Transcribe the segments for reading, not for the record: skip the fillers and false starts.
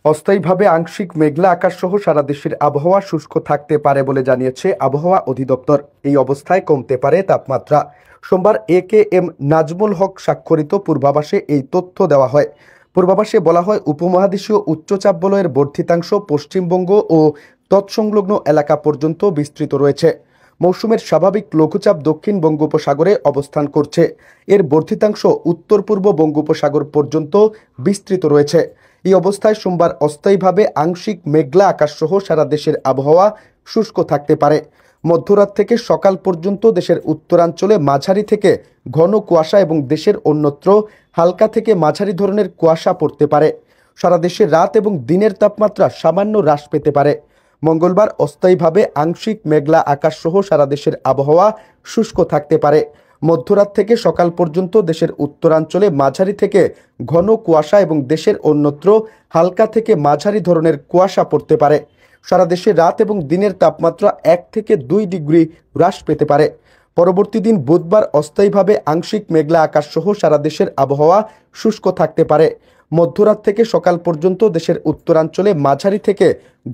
অস্থায়ীভাবে আংশিক মেঘলা আকাশ সহ সারা দেশের আবহাওয়া শুষ্ক থাকতে পারে বলে জানিয়েছে আবহাওয়া অধিদপ্তর। এই অবস্থায় কমতে পারে তাপমাত্রা। সোমবার এ.কে.এম. নাজমুল হক স্বাক্ষরিত পূর্বাভাসে এই তথ্য দেওয়া হয়। পূর্বাভাসে বলা হয়, উপমহাদেশীয় উচ্চচাপ বলয়ের বর্ধিতাংশ পশ্চিমবঙ্গ ও তৎসংলগ্ন এলাকা পর্যন্ত বিস্তৃত রয়েছে। মৌসুমের স্বাভাবিক লঘুচাপ দক্ষিণ বঙ্গোপসাগরে অবস্থান করছে। এর বর্ধিতাংশ উত্তর পূর্ব বঙ্গোপসাগর পর্যন্ত বিস্তৃত রয়েছে। এই অবস্থায় সোমবার অস্থায়ীভাবে আংশিক মেঘলা আকাশ সহ সারা দেশের আবহাওয়া শুষ্ক থাকতে পারে। মধ্যরাত থেকে সকাল পর্যন্ত দেশের উত্তরাঞ্চলে মাঝারি থেকে ঘন কুয়াশা এবং দেশের অন্যত্র হালকা থেকে মাঝারি ধরনের কুয়াশা পড়তে পারে। সারা দেশে রাত এবং দিনের তাপমাত্রা সামান্য হ্রাস পেতে পারে। মঙ্গলবার অস্থায়ীভাবে আংশিক মেঘলা আকাশ সহ সারা দেশের আবহাওয়া শুষ্ক থাকতে পারে। মধ্যরাত থেকে সকাল পর্যন্ত দেশের উত্তরাঞ্চলে মাঝারি থেকে ঘন কুয়াশা এবং দেশের অন্যত্র হালকা থেকে মাঝারি ধরনের কুয়াশা পড়তে পারে। সারা দেশে রাত এবং দিনের তাপমাত্রা 1 থেকে 2 ডিগ্রি হ্রাস পেতে পারে। পরবর্তী দিন বুধবার অস্থায়ীভাবে আংশিক মেঘলা আকাশ সহ সারা দেশের আবহাওয়া শুষ্ক থাকতে পারে। মধ্যরাত থেকে সকাল পর্যন্ত দেশের উত্তরাঞ্চলে মাঝারি থেকে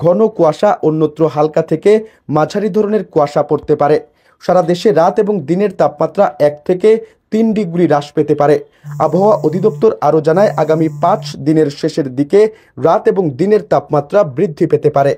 ঘন কুয়াশা, অন্যত্র হালকা থেকে মাঝারি ধরনের কুয়াশা পড়তে পারে। সারা দেশে রাত এবং দিনের তাপমাত্রা 1 থেকে 3 ডিগ্রি হ্রাস পেতে পারে। আবহাওয়া অধিদপ্তর আরও জানায়, আগামী 5 দিনের শেষের দিকে রাত এবং দিনের তাপমাত্রা বৃদ্ধি পেতে পারে।